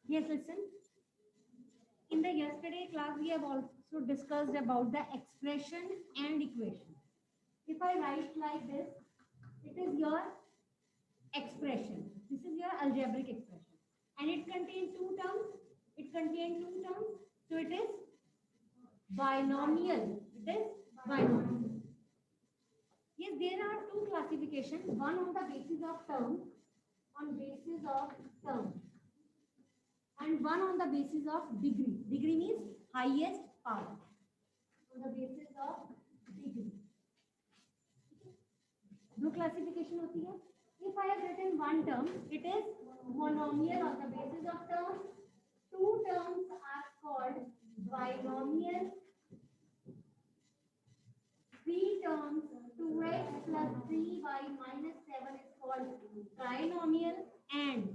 Yes, listen. In the yesterday class, we have also discussed about the expression and equation. If I write like this, it is your expression. This is your algebraic expression. And it contains two terms. It contains two terms. So it is binomial. It is binomial. Yes, there are two classifications. One on the basis of terms, on basis of terms, and one on the basis of degree. Degree means highest power. On the basis of degree. दो classification होती है. If I have written one term, it is monomial on the basis of terms. Two terms are called binomial. Three terms, 2x plus 3y minus 7 is called trinomial. And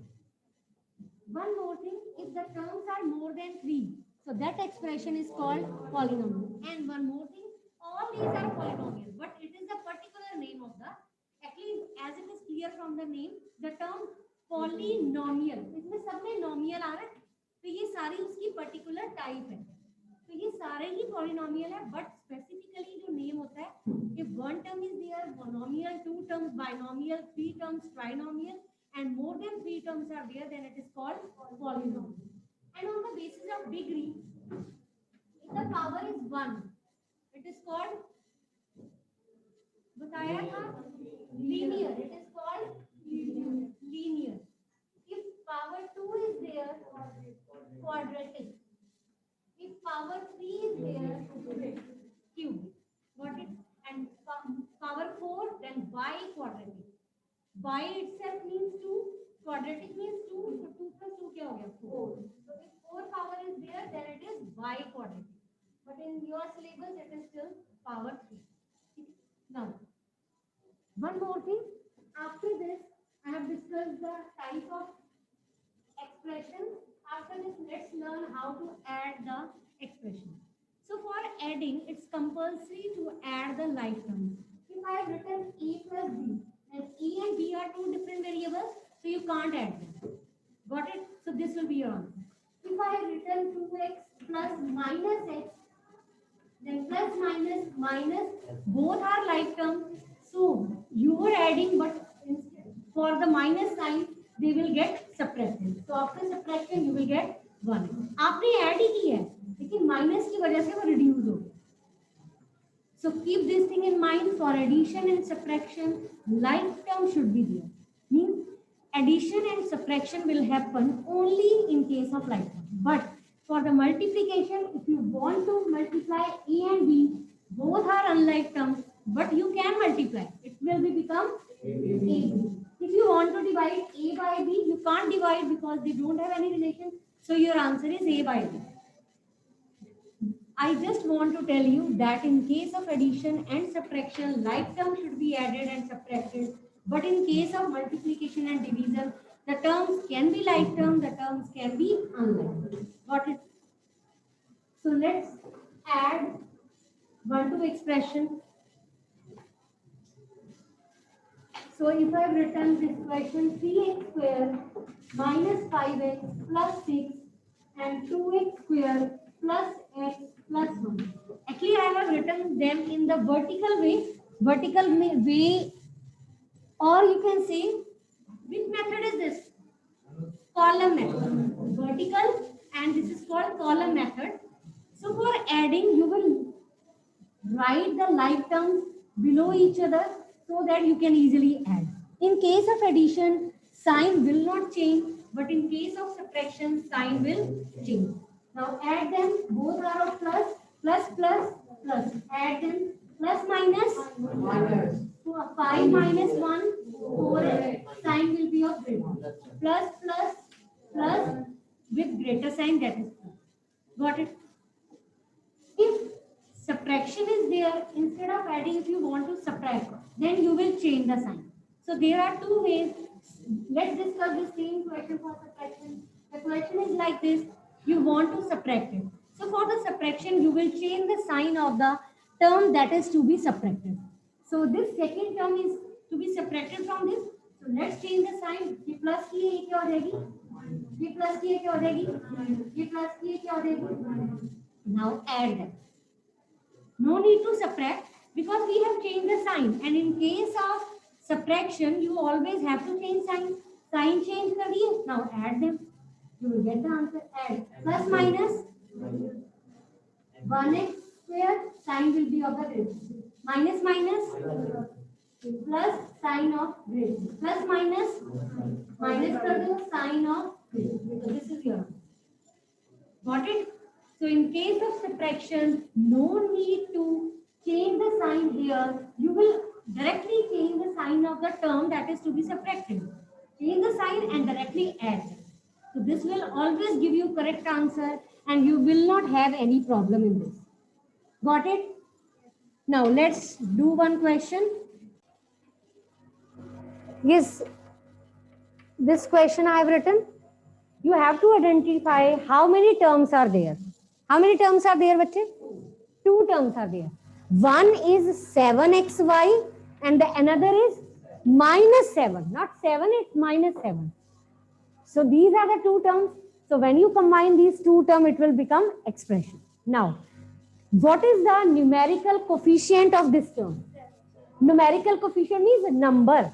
one more thing, if the terms are more than 3, so that expression is called polynomial. And one more thing, all these are polynomial, but it is a particular name of the, actually as it is clear from the name, the term polynomial, इसमें सब में nominal आ रहा है, तो ये सारी उसकी particular type है. तो ये सारे ही polynomial है, but specifically जो name होता है, if one term is there monomial, two terms binomial, three terms trinomial, and more than three terms are there, then it is called polynomial. And on the basis of degree, if the power is 1, it is called, बताया था, linear. It is called linear. If power 2 is there, quadratic. If power 3 is there, cube. Got it? And power 4, then bi-quadratic. Bi itself means 2, quadratic means 2, so 2 plus 2 क्या हो गया? 4. So if 4 power is there, then it is bi-quadratic. But in your syllabus, it is still power 3. Now, one more thing. After this, I have discussed the type of expressions. After this, let's learn how to add the expression. So for adding, it's compulsory to add the like terms. If I have written a plus b, and a and b are two different variables, so you can't add them. Got it? So this will be your answer. If I have written 2x plus minus x, then plus minus minus, both are like terms. So you are adding, but for the minus sign, they will get subtracted. So after subtraction, you will get 1. आपने add ही की है, लेकिन minus की वजह से वो reduce हो गया. So keep this thing in mind. For addition and subtraction, like term should be there. Means addition and subtraction will happen only in case of like term. But for the multiplication, if you want to multiply a and b, both are unlike terms, but you can multiply. It will become a. If you want to divide a by b, you can't divide because they don't have any relation. So your answer is a by b. I just want to tell you that in case of addition and subtraction, like terms should be added and subtracted. But in case of multiplication and division, the terms can be like terms, the terms can be unlike. Got it? So let's add one to expression. So if I have written this question 3x square minus 5x plus 6 and 2x square plus x plus 1. Actually, I have written them in the vertical way, or you can say, which method is this? Column method. Vertical, and this is called column method. So for adding, you will write the like terms below each other so that you can easily add. In case of addition, sign will not change, but in case of subtraction, sign will change. Now add them, both are of plus, plus, plus, plus. Add them, plus, minus, minus. So 5 minus 1, 4, sign will be of greater. Plus, plus, plus, with greater sign, that is plus. Got it? If subtraction is there, instead of adding, if you want to subtract, then you will change the sign. So there are two ways. Let's discuss the same question for subtraction. The question is like this. You want to subtract it. So for the subtraction, you will change the sign of the term that is to be subtracted. So this second term is to be subtracted from this. So let's change the sign. ये plus की है, क्या हो जाएगी? ये plus की क्या हो जाएगी, ये प्लस की क्या हो जाएगी. Now add them. No need to subtract because we have changed the sign, and in case of subtraction you always have to change sign. Sign change कर दिए. Now add them. You will get the answer. Add plus minus 1x square, sign will be of the grid. Minus minus plus sign of grid. Plus minus minus कर दो sign of grid. So this is your. Got it? So in case of subtraction, no need to change the sign here. You will directly change the sign of the term that is to be subtracted. Change the sign and directly add. So this will always give you correct answer and you will not have any problem in this. Got it? Now let's do one question. Yes, this question I have written. You have to identify how many terms are there. How many terms are there, bachche? 2 terms are there. One is 7xy and the another is minus 7. Not 7, it's minus 7. So these are the 2 terms. So when you combine these 2 terms, it will become expression. Now, what is the numerical coefficient of this term? Numerical coefficient means number.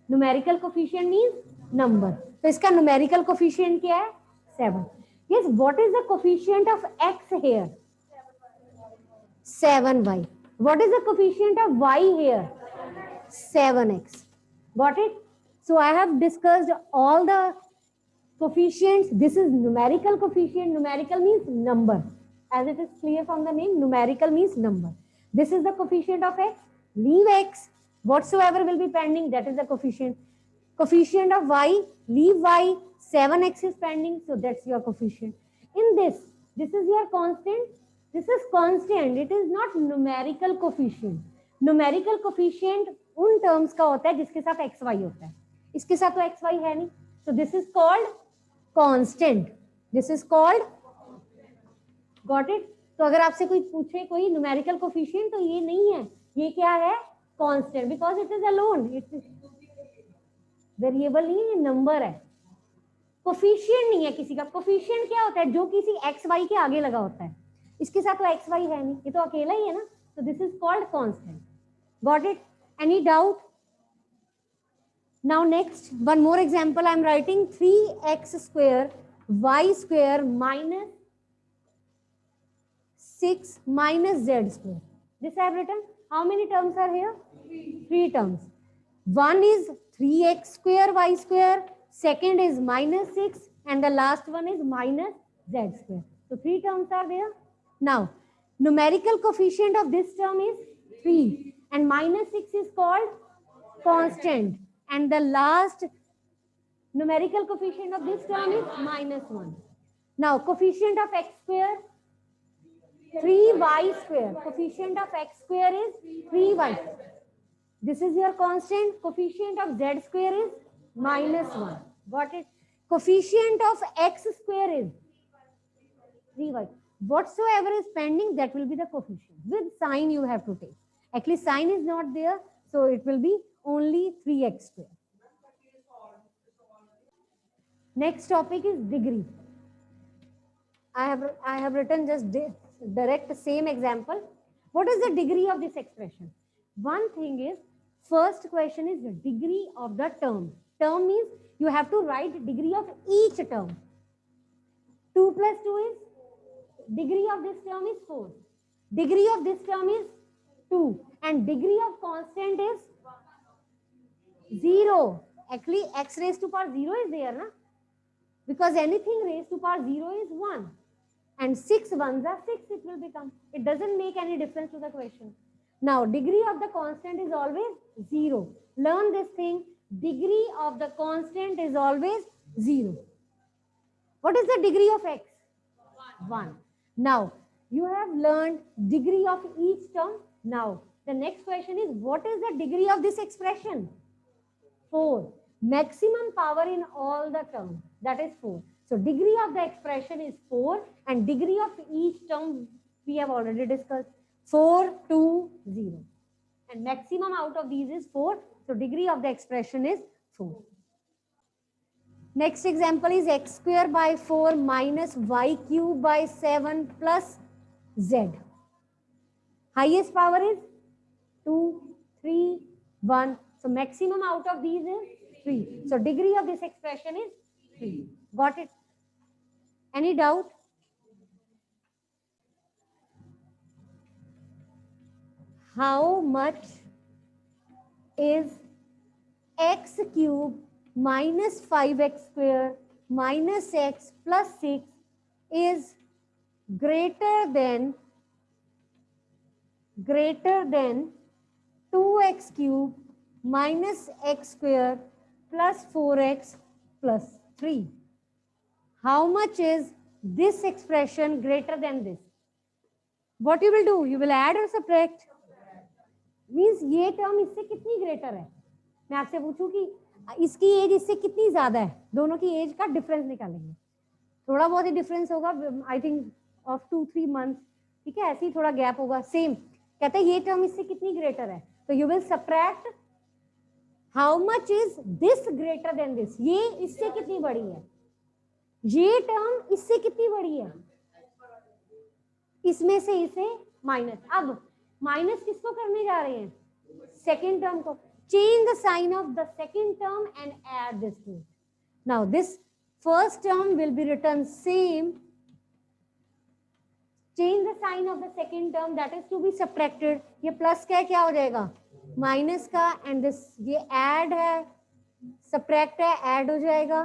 Numerical coefficient means number. तो इसका numerical coefficient क्या है? 7. Yes, what is the coefficient of x here? 7y. What is the coefficient of y here? 7x. Got it? So I have discussed all the coefficients. This is numerical coefficient. Numerical means number. As it is clear from the name, numerical means number. This is the coefficient of x. Leave x. Whatsoever will be pending, that is the coefficient. Coefficient of y, leave y. 7x is pending, so that's your coefficient. In this is your constant. This is constant. It is not numerical coefficient. Numerical coefficient उन terms का होता है जिसके साथ xy होता है. इसके साथ तो xy है नहीं. So this is called constant. This is called. Got it? तो अगर आपसे कोई पूछे कोई numerical coefficient तो ये नहीं है. ये क्या है? Constant. Because it is alone. It is variable नहीं है, नंबर है. कोफिशिएंट नहीं है किसी का. कोफिशिएंट क्या होता है? जो किसी एक्स वाई के आगे लगा होता है. इसके साथ तो एक्स वाई है नहीं, ये तो अकेला ही है ना. So this is called constant. Got it? Any doubt? Now next, one more example. I am writing 3x square y square minus 6 minus z square. This I have written. How many terms are here? 3 terms. One is 3x square y square, second is minus 6 and the last one is minus z square. So 3 terms are there. Now, numerical coefficient of this term is 3 and minus 6 is called constant and the last numerical coefficient of this term is minus 1. Now, coefficient of x square, 3y square. Coefficient of x square is 3y. This is your constant. Coefficient of z square is minus 1. Got it? Coefficient of x square is 3y. Whatsoever is pending, that will be the coefficient. With sign you have to take. Actually, sign is not there, so it will be only 3x square. Next topic is degree. I have written just direct same example. What is the degree of this expression? One thing is, first question is the degree of the term. Term means you have to write degree of each term. 2 plus 2 is, degree of this term is 4. Degree of this term is 2. And degree of constant is 0. Actually, x raised to power 0 is there, na? Because anything raised to power 0 is 1. And 6 ones are 6, it will become. It doesn't make any difference to the question. Now, degree of the constant is always 0. Learn this thing. Degree of the constant is always 0. What is the degree of x? 1. Now, you have learned degree of each term. Now, the next question is, what is the degree of this expression? 4. Maximum power in all the terms. That is 4. So, degree of the expression is 4 and degree of each term we have already discussed. 4, 2, 0. And maximum out of these is 4. So, degree of the expression is 4. Next example is x square by 4 minus y cube by 7 plus z. Highest power is 2, 3, 1. So maximum out of these is 3. So degree of this expression is 3. Got it? Any doubt? How much is x cube minus 5x square minus x plus 6 is greater than 2x cube minus x square plus 4x plus 3. How much is this expression greater than this? What you will do? You will add or subtract? Means ये term इससे कितनी greater है? मैं आपसे पूछूं कि इसकी as इससे कितनी ज्यादा है, दोनों की एज का डिफरेंस निकालेंगे. थोड़ा बहुत ही डिफरेंस होगा, आई थिंक ऑफ 2-3 मंथ, ठीक है, ऐसे ही थोड़ा गैप होगा. सेम कहते हैं ये टर्म इससे कितनी ग्रेटर है, तो you will subtract how much is this greater than this. ये इससे कितनी बड़ी है, ये टर्म इससे कितनी बड़ी है, इसमें से इसे माइनस. अब माइनस किसको करने जा रहे हैं? सेकेंड टर्म को. Change the sign of the second term and add this to it. Now this first term will be written same. Change the sign of the second term, that is to be subtracted. ये plus का क्या हो जाएगा? Minus का. And this ये add है, subtract है, add हो जाएगा.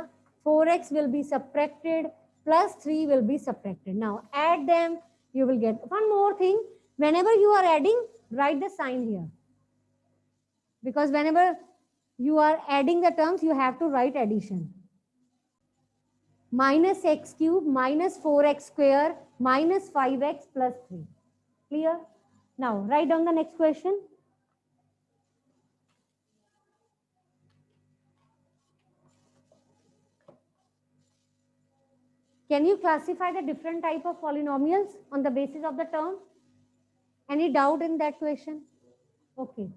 4x will be subtracted plus 3 will be subtracted. Now add them, you will get one more thing. Whenever you are adding, write the sign here. Because whenever you are adding the terms, you have to write addition. Minus x cube minus 4x square minus 5x plus 3. Clear? Now write down the next question. Can you classify the different type of polynomials on the basis of the term? Any doubt in that question? Okay.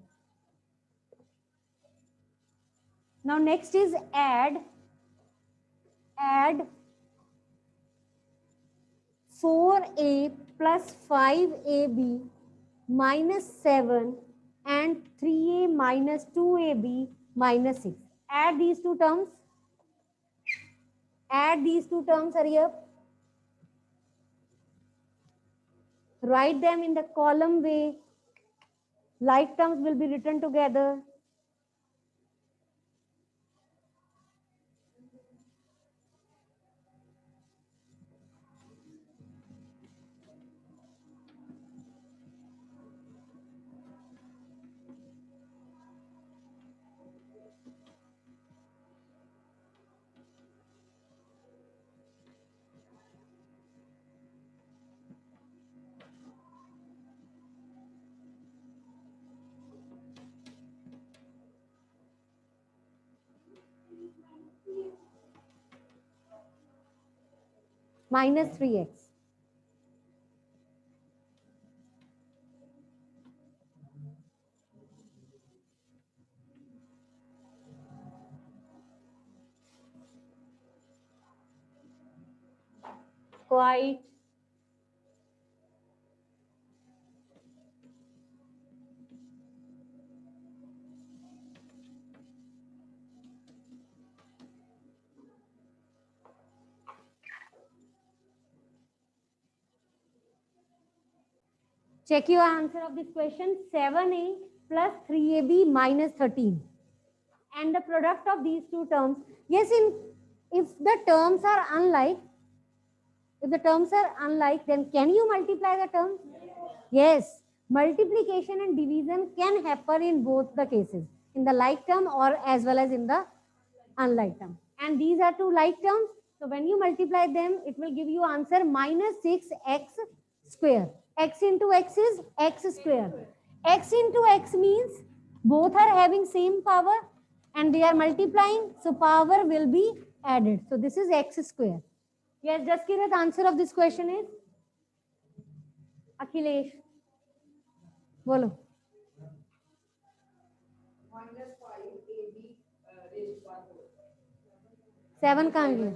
Now next is add 4a plus 5ab minus 7 and 3a minus 2ab minus 6. Add these two terms. Add these two terms, hurry up. Write them in the column way. Like terms will be written together. Minus 3x. Quite. Check your answer of this question. 7a plus 3ab minus 13. And the product of these two terms. Yes, if the terms are unlike, then can you multiply the terms? Yes. Multiplication and division can happen in both the cases, in the like term or as well as in the unlike term. And these are two like terms. So when you multiply them, it will give you answer minus 6x square. X into x is x square. X into x means both are having same power and they are multiplying, so power will be added. So this is x square. Yes, just give the answer of this question is Akhilesh. Bolo. Minus 5ab raised to power 4. 7 कहाँ गया?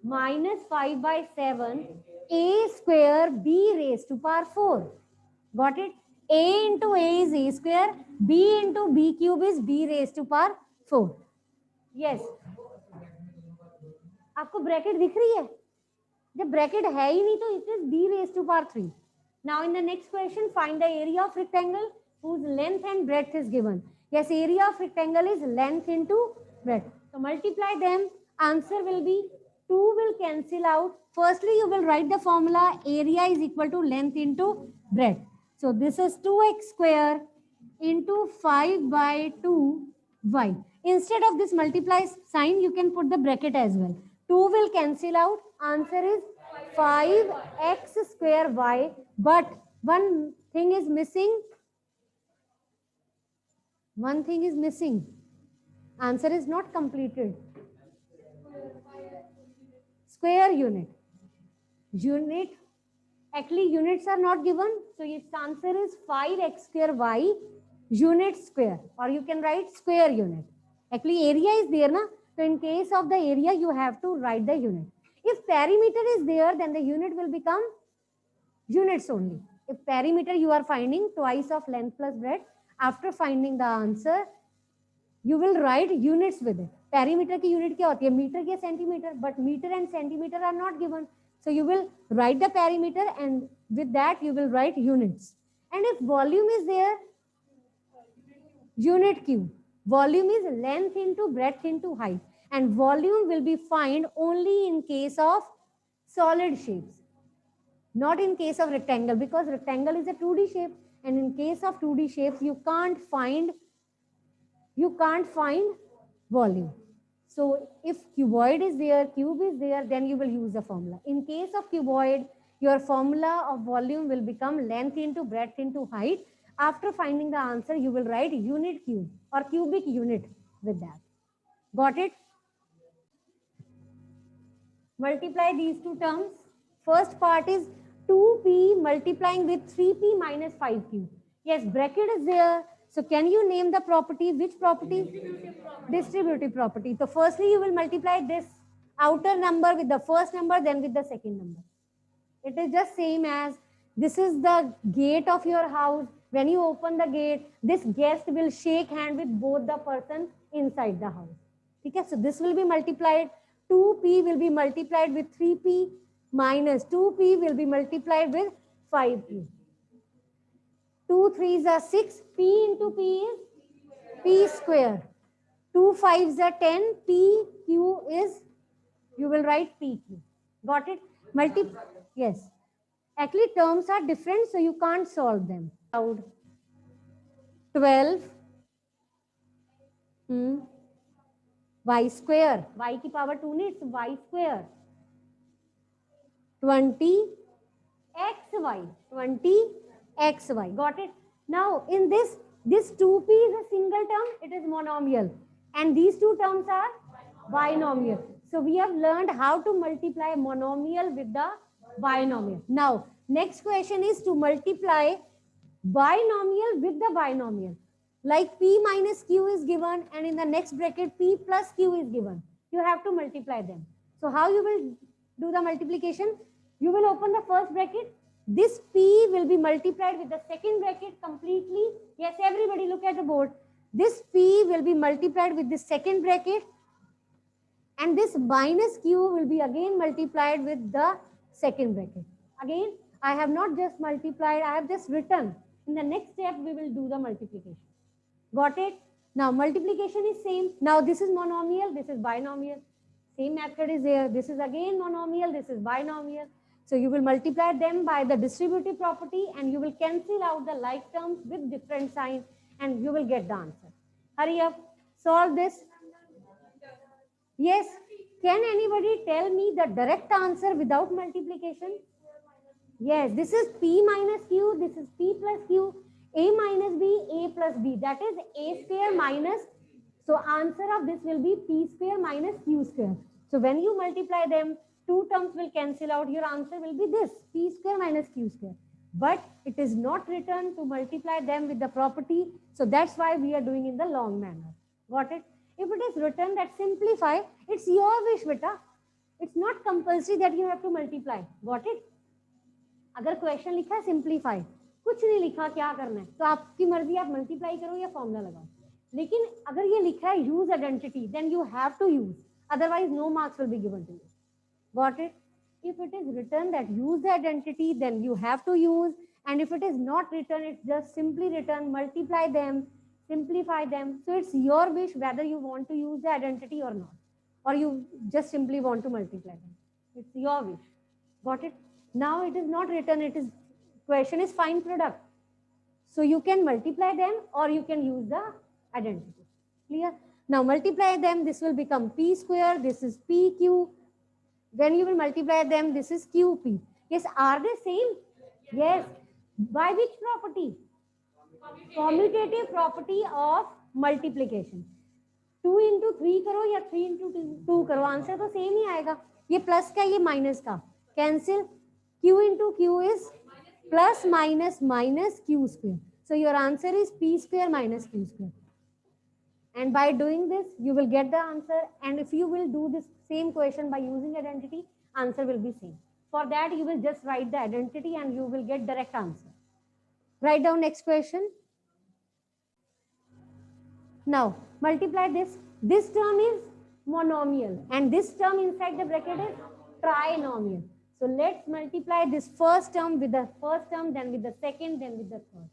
-5/7 a square b raised to power 4. Got it? A into a is a square, b into b cube is b raised to power 4. Yes. आपको bracket दिख रही है? जब bracket है ही नहीं तो it is b raised to power 3. Now in the next question, find the area of rectangle whose length and breadth is given. Yes, area of rectangle is length into breadth. So multiply them. Answer will be 2 will cancel out. Firstly, you will write the formula area is equal to length into breadth. So this is 2x square into 5/2y. Instead of this multiply sign, you can put the bracket as well. 2 will cancel out. Answer is 5x square y, but one thing is missing. One thing is missing. Answer is not completed. Square unit. Unit. Actually, units are not given. So its answer is 5x square y unit square. Or you can write square unit. Actually, area is there, na? So in case of the area, you have to write the unit. If perimeter is there, then the unit will become units only. If perimeter you are finding twice of length plus breadth, after finding the answer, you will write units with it. Perimeter की unit क्या होती है? Meter या centimeter, but meter and centimeter are not given. So you will write the perimeter and with that you will write units. And if volume is there, unit cube. Volume is length into breadth into height. And volume will be found only in case of solid shapes. Not in case of rectangle, because rectangle is a 2D shape. And in case of 2D shapes, you can't find volume. So if cuboid is there, cube is there, then you will use the formula. In case of cuboid, your formula of volume will become length into breadth into height. After finding the answer, you will write unit cube or cubic unit with that. Got it? Multiply these two terms. First part is 2p multiplying with 3p minus 5q. Yes, bracket is there. So can you name the property? Which property? Distributive property. So firstly, you will multiply this outer number with the first number, then with the second number. It is just same as this is the gate of your house. When you open the gate, this guest will shake hand with both the person inside the house. Okay, so this will be multiplied. 2p will be multiplied with 3p minus 2p will be multiplied with 5p. 2 3s are 6. P into p is p square. 2 5s are 10. P q is, you will write pq. Got it? Yes. Actually, terms are different, so you can't solve them. 12 y square. Y की power 2 नहीं, it's y square. 20 xy. 20 xy. Got it? Now, in this 2p is a single term, it is monomial. And these two terms are binomial. So we have learned how to multiply monomial with the binomial. Now, next question is to multiply binomial with the binomial. Like p minus q is given and in the next bracket p plus q is given. You have to multiply them. So how you will do the multiplication? You will open the first bracket. This p will be multiplied with the second bracket completely. Yes, everybody look at the board. This p will be multiplied with the second bracket. And this minus q will be again multiplied with the second bracket. Again, I have not just multiplied, I have just written. In the next step, we will do the multiplication. Got it? Now, multiplication is same. Now, this is monomial, this is binomial. Same method is there. This is again monomial, this is binomial. So, you will multiply them by the distributive property and you will cancel out the like terms with different signs and you will get the answer. Hurry up, solve this. Yes, can anybody tell me the direct answer without multiplication? Yes, this is p minus q, this is p plus q, a minus b, a plus b. That is a square minus, so answer of this will be p square minus q square. So when you multiply them, two terms will cancel out, your answer will be this, p square minus q square. But it is not written to multiply them with the property, so that's why we are doing in the long manner. Got it? If it is written that simplify, it's your wish, beta. It's not compulsory that you have to multiply. Got it? अगर question लिखा है simplify, कुछ नहीं लिखा क्या करना है, तो आपकी मर्जी, आप मल्टीप्लाई करो या फॉर्मूला लगाओ. लेकिन अगर ये लिखा है use identity, then you have to use, otherwise no marks will be given to you. Got it? If it is written that use the identity, then you have to use. And if it is not written, it's just simply written, multiply them, simplify them. So it's your wish whether you want to use the identity or not, or you just simply want to multiply them. It's your wish. Got it? Now it is not written, it is, question is find product. So you can multiply them or you can use the identity. Clear? Now multiply them, this will become p square, this is pq. When you will multiply them, this is QP. Yes, are they same? Yes. By which property? Commutative property of multiplication. 2 into 3 करो या 3 into 2 करो, answer तो same ही आएगा. ये plus का, ये minus का, cancel. Q into Q is plus minus minus Q square. So your answer is P square minus Q square. And by doing this, you will get the answer. And if you will do this same question by using identity, answer will be same. For that, you will just write the identity and you will get direct answer. Write down next question. Now, multiply this. This term is monomial and this term inside the bracket is trinomial. So let's multiply this first term with the first term, then with the second, then with the third.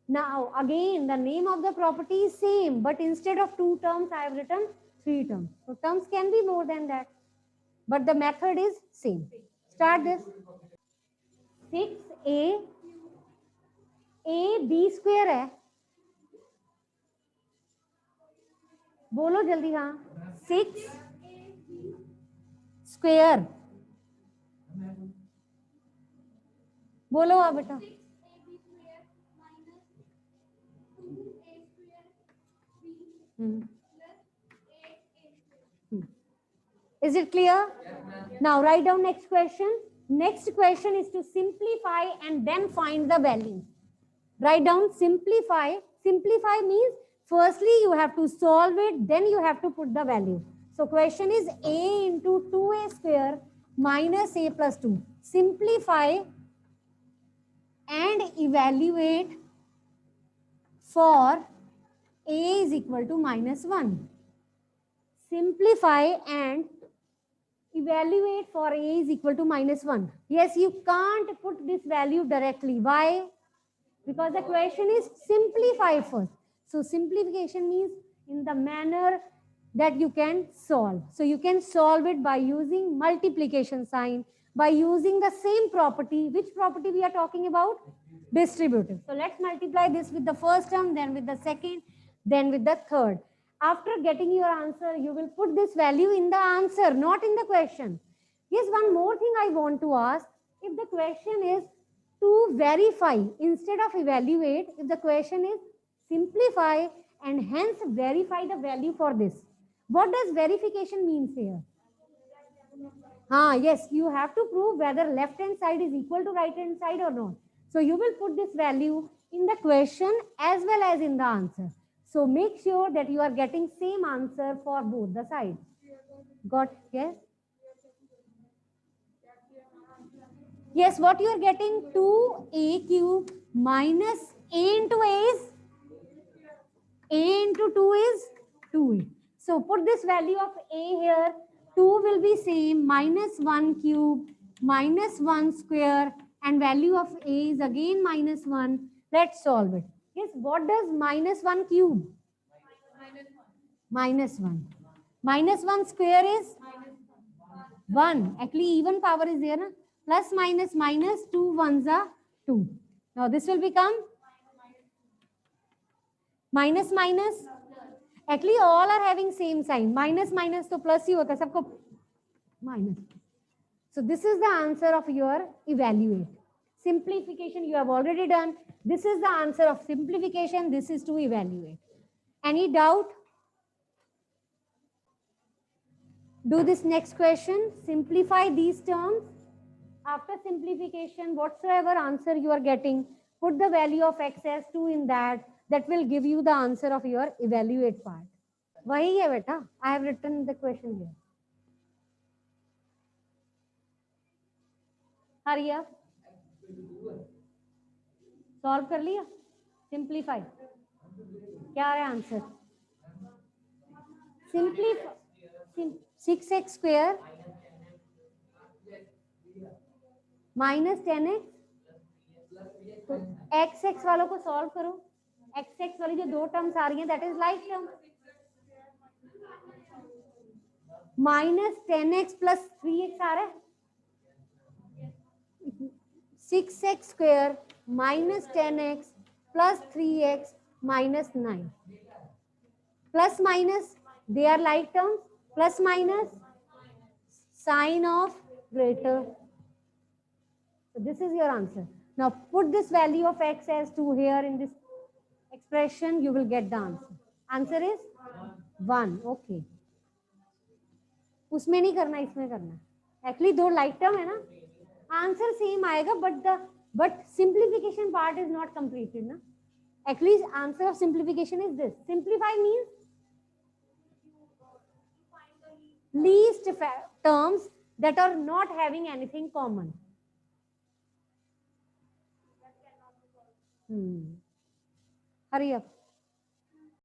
Now again the name of the property is same, but instead of 2 terms I have written 3 terms. So terms can be more than that, but the method is same. Start this. 6a b square है, बोलो जल्दी. हाँ, 6 square बोलो आप बेटा. Is it clear? Now write down next question. Next question is to simplify and then find the value. Write down simplify. Simplify means firstly you have to solve it, then you have to put the value. So question is a into 2a square minus a plus 2. Simplify and evaluate for a is equal to minus 1. Simplify and evaluate for a is equal to minus 1. Yes, you can't put this value directly. Why? Because the question is simplify first. So simplification means in the manner that you can solve. So you can solve it by using multiplication sign, by using the same property. Which property we are talking about? Distributive. So let's multiply this with the first term, then with the second, then with the third. After getting your answer, you will put this value in the answer, not in the question. Yes, one more thing I want to ask. If the question is to verify instead of evaluate, if the question is simplify and hence verify the value for this, what does verification means here? Yes, you have to prove whether left hand side is equal to right hand side or not. So you will put this value in the question as well as in the answer. So make sure that you are getting same answer for both the sides. Got? Yes? Yes, what you are getting? 2a cube minus a into a is? A into 2 is 2a. So put this value of a here. 2 will be same, minus 1 cube, minus 1 square, and value of a is again minus 1. Let's solve it. Yes, what does minus 1 cube? Minus 1. Minus 1 square is? 1. Actually, even power is there. Na? Plus minus minus 2 ones are 2. Now this will become? Minus minus? Actually, all are having same sign. Minus minus तो plus ही होता है सबको minus. So this is the answer of your evaluate. Simplification you have already done. This is the answer of simplification. This is to evaluate. Any doubt? Do this next question. Simplify these terms. After simplification, whatsoever answer you are getting, put the value of x as 2 in that. That will give you the answer of your evaluate part. वही है बेटा, I have written the question here. Hurry up, solve कर लिया, simplify, क्या आ रहा है answer? Simplify 6x square minus 10x, तो x x वालों को सॉल्व करो, एक्स एक्स वाली जो दो टर्म्स आ रही हैं that is like term, minus 10x plus 3x आ रहा है, 6x square minus 10x plus 3x minus 9, plus minus they are like terms, plus minus sign of greater. So this is your answer. Now put this value of x as 2 here in this expression, you will get the answer. Answer is 1. Okay. उसमें नहीं करना, इसमें करना। Actually दो like term है ना, answer same आएगा, but simplification part is not completed ना. Actually answer of simplification is this. Simplify means least terms that are not having anything common. Hurry up.